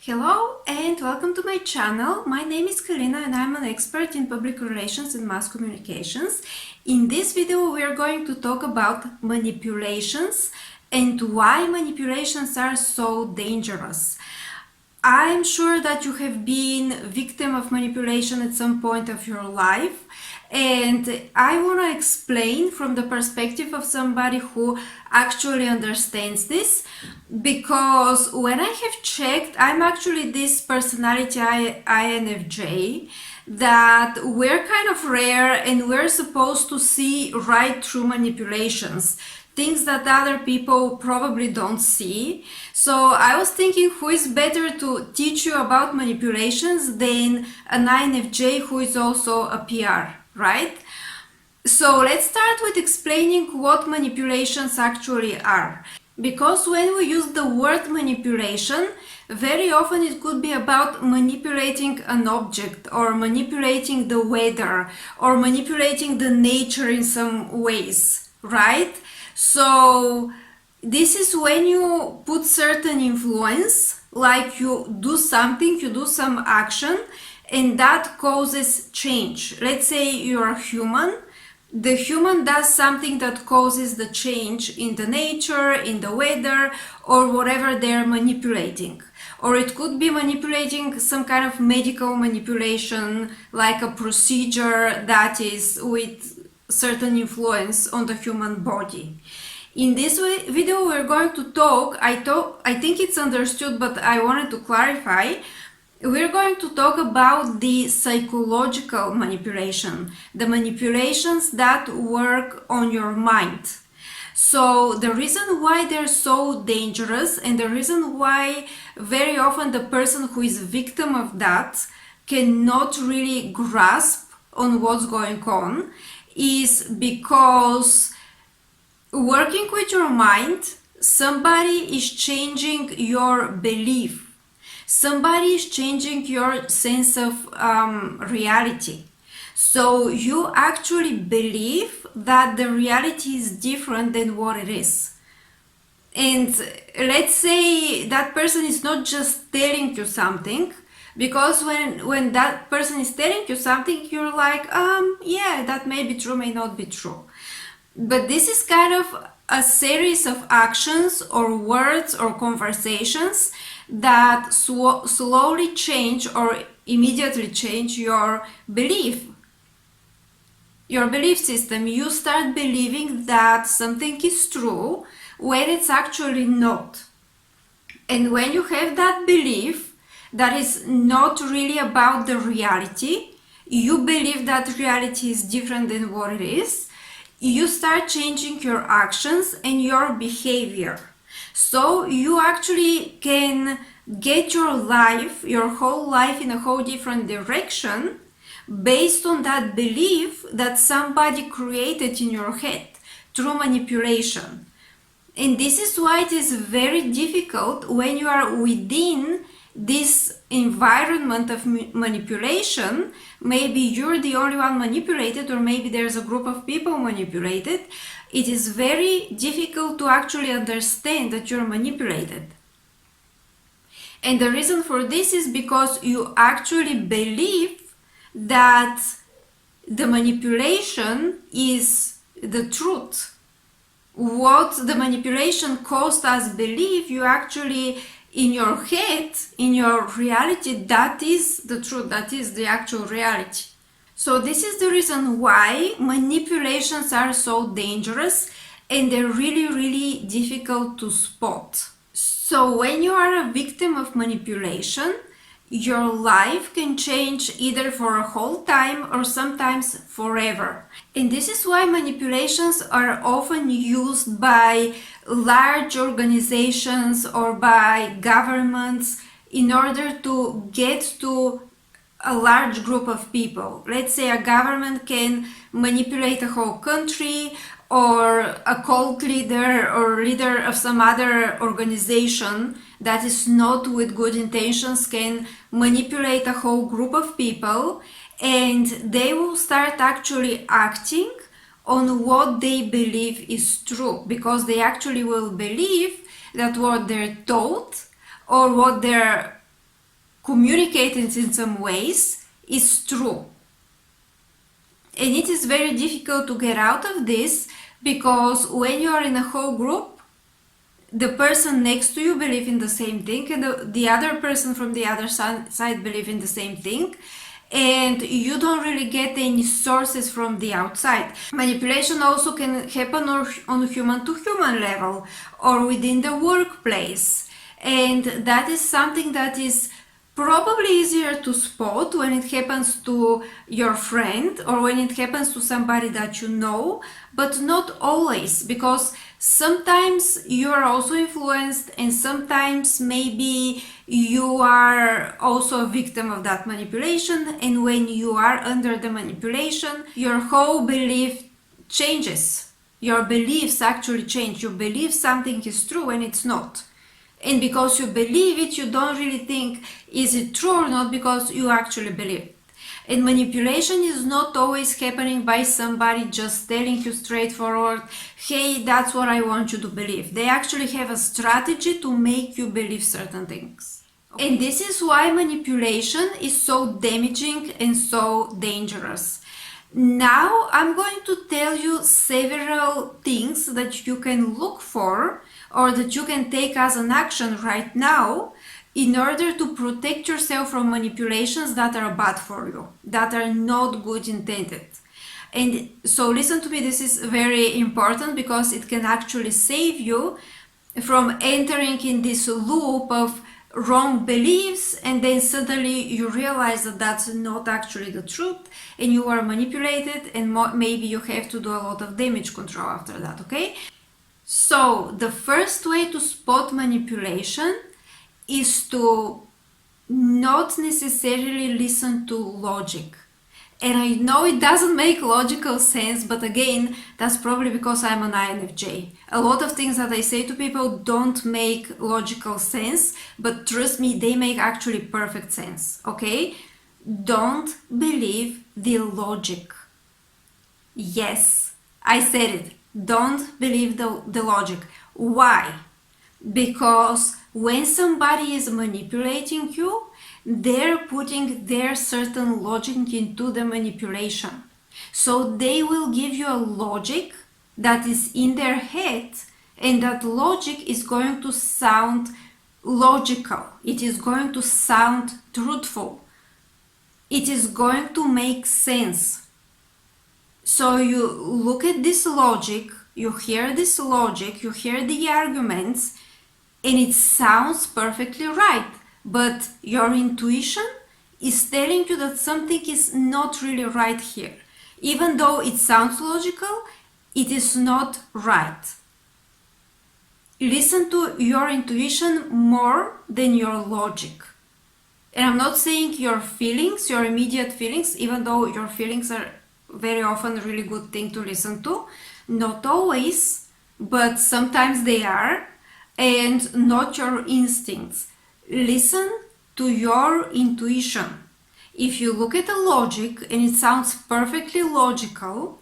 Hello and welcome to my channel. My name is Karina and I'm an expert in public relations and mass communications. In this video we are going to talk about manipulations and why manipulations are so dangerous. I'm sure that you have been victim of manipulation at some point of your life, and I want to explain from the perspective of somebody who actually understands this, because when I have checked, I'm actually this personality INFJ, that we're kind of rare and we're supposed to see right through manipulations, things that other people probably don't see. So I was thinking, who is better to teach you about manipulations than an INFJ who is also a PR, right? So let's start with explaining what manipulations actually are. Because when we use the word manipulation, very often it could be about manipulating an object or manipulating the weather or manipulating the nature in some ways, right? So this is when you put certain influence, like you do something, you do some action, and that causes change. Let's say you're a human. The human does something that causes the change in the nature, in the weather, or whatever they're manipulating. Or it could be manipulating some kind of medical manipulation, like a procedure that is with certain influence on the human body. In this video we're going to talk, I think it's understood, but I wanted to clarify. We're going to talk about the psychological manipulation, the manipulations that work on your mind. So the reason why they're so dangerous, and the reason why very often the person who is victim of that cannot really grasp on what's going on, is because working with your mind, somebody is changing your belief. Somebody is changing your sense of reality. So you actually believe that the reality is different than what it is. And let's say that person is not just telling you something, because when that person is telling you something, you're like, yeah, that may be true, may not be true. But this is kind of a series of actions or words or conversations that slowly change or immediately change your belief system. You start believing that something is true when it's actually not. And when you have that belief that is not really about the reality, you believe that reality is different than what it is, you start changing your actions and your behavior. So you actually can get your life, your whole life, in a whole different direction based on that belief that somebody created in your head through manipulation. And this is why it is very difficult when you are within this environment of manipulation. Maybe you're the only one manipulated, or maybe there's a group of people manipulated. It is very difficult to actually understand that you're manipulated. And the reason for this is because you actually believe that the manipulation is the truth. What the manipulation caused us believe, you actually, in your head, in your reality, that is the truth, that is the actual reality. So this is the reason why manipulations are so dangerous, and they're really, really difficult to spot. So when you are a victim of manipulation, your life can change either for a whole time or sometimes forever. And this is why manipulations are often used by large organizations or by governments in order to get to a large group of people. Let's say a government can manipulate a whole country, or a cult leader or leader of some other organization that is not with good intentions can manipulate a whole group of people, and they will start actually acting on what they believe is true, because they actually will believe that what they're taught or what they're communicated in some ways is true. And it is very difficult to get out of this, because when you are in a whole group, the person next to you believes in the same thing, and the other person from the other side believes in the same thing, and you don't really get any sources from the outside. Manipulation also can happen on human to human level or within the workplace, and that is something that is probably easier to spot when it happens to your friend or when it happens to somebody that you know, but not always, because sometimes you are also influenced, and sometimes maybe you are also a victim of that manipulation, and when you are under the manipulation, your whole belief changes. Your beliefs actually change. You believe something is true when it's not. And because you believe it, you don't really think, is it true or not, because you actually believe it. And manipulation is not always happening by somebody just telling you straightforward, hey, that's what I want you to believe. They actually have a strategy to make you believe certain things. Okay. And this is why manipulation is so damaging and so dangerous. Now I'm going to tell you several things that you can look for, or that you can take as an action right now in order to protect yourself from manipulations that are bad for you, that are not good intended. And so listen to me, this is very important, because it can actually save you from entering in this loop of wrong beliefs, and then suddenly you realize that that's not actually the truth, and you are manipulated, and maybe you have to do a lot of damage control after that, okay? So the first way to spot manipulation is to not necessarily listen to logic. And I know it doesn't make logical sense, but again, that's probably because I'm an INFJ. A lot of things that I say to people don't make logical sense, but trust me, they make actually perfect sense, okay? Don't believe the logic. Yes, I said it. Don't believe the logic. Why? Because when somebody is manipulating you, they're putting their certain logic into the manipulation. So they will give you a logic that is in their head, and that logic is going to sound logical. It is going to sound truthful. It is going to make sense. So you look at this logic, you hear this logic, you hear the arguments, and it sounds perfectly right. But your intuition is telling you that something is not really right here. Even though it sounds logical, it is not right. Listen to your intuition more than your logic. And I'm not saying your feelings, your immediate feelings, even though your feelings are very often a really good thing to listen to. Not always, but sometimes they are, and not your instincts. Listen to your intuition. If you look at the logic and it sounds perfectly logical,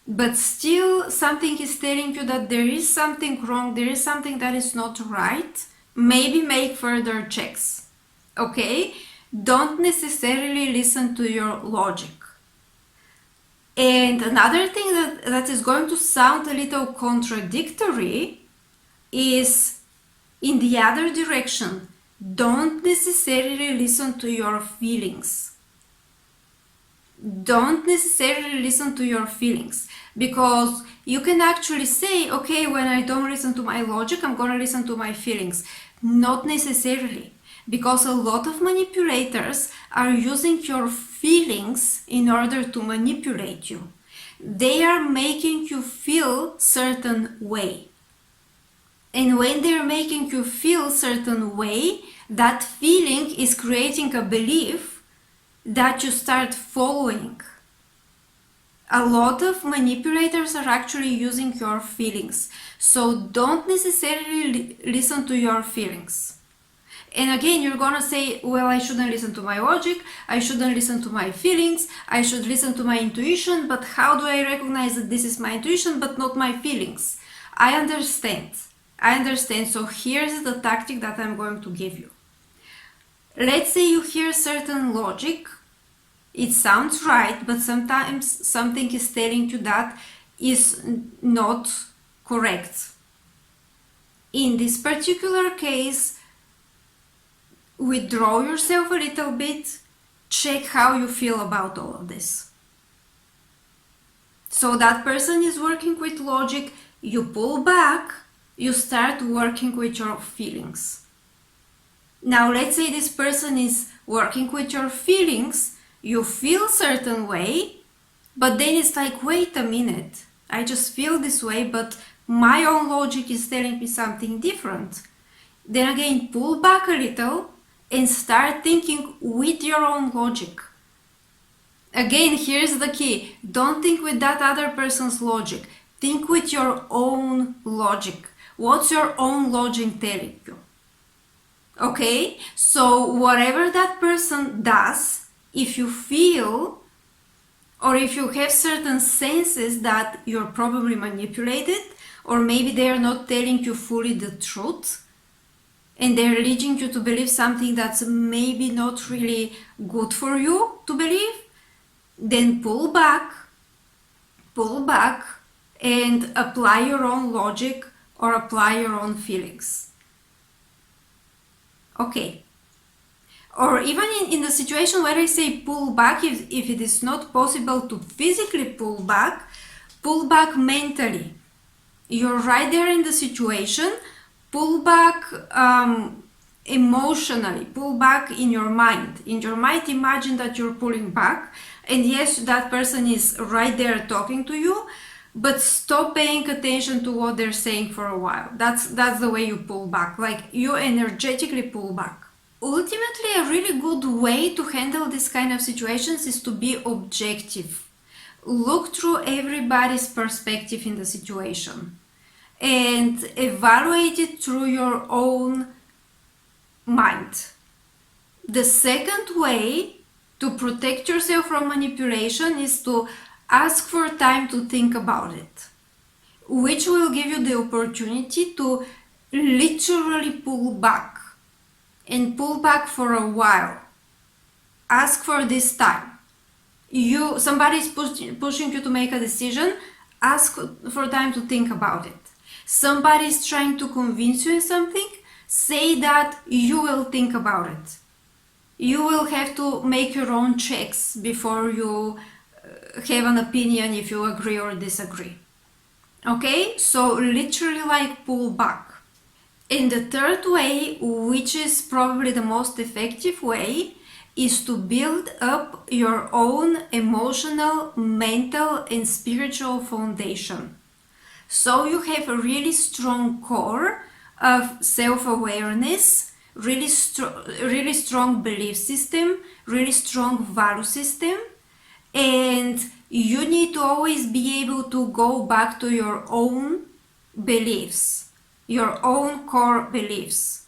but still something is telling you that there is something wrong, there is something that is not right, maybe make further checks, okay? Don't necessarily listen to your logic. And another thing that is going to sound a little contradictory is in the other direction. Don't necessarily listen to your feelings. Don't necessarily listen to your feelings, because you can actually say, okay, when I don't listen to my logic, I'm going to listen to my feelings. Not necessarily, because a lot of manipulators are using your feelings in order to manipulate you. They are making you feel certain way. And when they're making you feel certain way, that feeling is creating a belief that you start following. A lot of manipulators are actually using your feelings. So don't necessarily listen to your feelings. And again, you're gonna say, well, I shouldn't listen to my logic, I shouldn't listen to my feelings, I should listen to my intuition, but how do I recognize that this is my intuition but not my feelings? I understand. So here's the tactic that I'm going to give you. Let's say you hear certain logic, it sounds right, but sometimes something is telling you that is not correct. In this particular case, withdraw yourself a little bit, check how you feel about all of this. So that person is working with logic, you pull back, you start working with your feelings. Now let's say this person is working with your feelings, you feel certain way, but then it's like, wait a minute, I just feel this way, but my own logic is telling me something different. Then again, pull back a little and start thinking with your own logic. Again, here's the key. Don't think with that other person's logic. Think with your own logic. What's your own logic telling you? Okay? So whatever that person does, if you feel or if you have certain senses that you're probably manipulated, or maybe they're not telling you fully the truth, and they're leading you to believe something that's maybe not really good for you to believe, then pull back, and apply your own logic or apply your own feelings. Okay. Or even in the situation where I say pull back, if it is not possible to physically pull back mentally. You're right there in the situation, pull back emotionally, pull back in your mind. In your mind, imagine that you're pulling back, and yes, that person is right there talking to you, but stop paying attention to what they're saying for a while. That's the way you pull back, like you energetically pull back. Ultimately, a really good way to handle this kind of situations is to be objective. Look through everybody's perspective in the situation and evaluate it through your own mind. The second way to protect yourself from manipulation is to ask for time to think about it, which will give you the opportunity to literally pull back and pull back for a while. Ask for this time. Somebody is pushing you to make a decision, ask for time to think about it. Somebody is trying to convince you in something, say that you will think about it. You will have to make your own checks before you have an opinion if you agree or disagree. Okay, so literally like pull back. And the third way, which is probably the most effective way, is to build up your own emotional, mental, and spiritual foundation. So you have a really strong core of self-awareness, really strong belief system, really strong value system, and you need to always be able to go back to your own beliefs, your own core beliefs.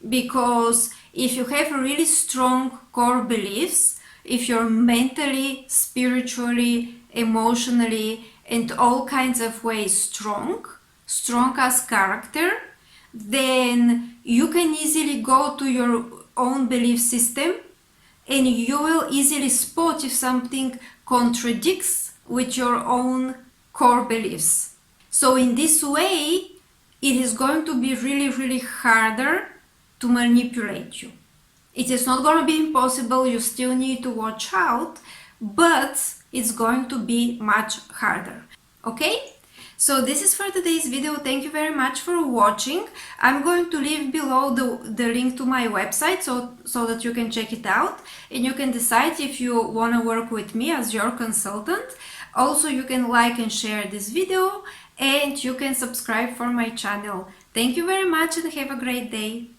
Because if you have really strong core beliefs, if you're mentally, spiritually, emotionally, and all kinds of ways strong as character, then you can easily go to your own belief system and you will easily spot if something contradicts with your own core beliefs. So in this way, it is going to be really harder to manipulate you. It is not going to be impossible, you still need to watch out, but it's going to be much harder. Okay? So this is for today's video. Thank you very much for watching. I'm going to leave below the link to my website so that you can check it out and you can decide if you want to work with me as your consultant. Also, you can like and share this video and you can subscribe for my channel. Thank you very much and have a great day.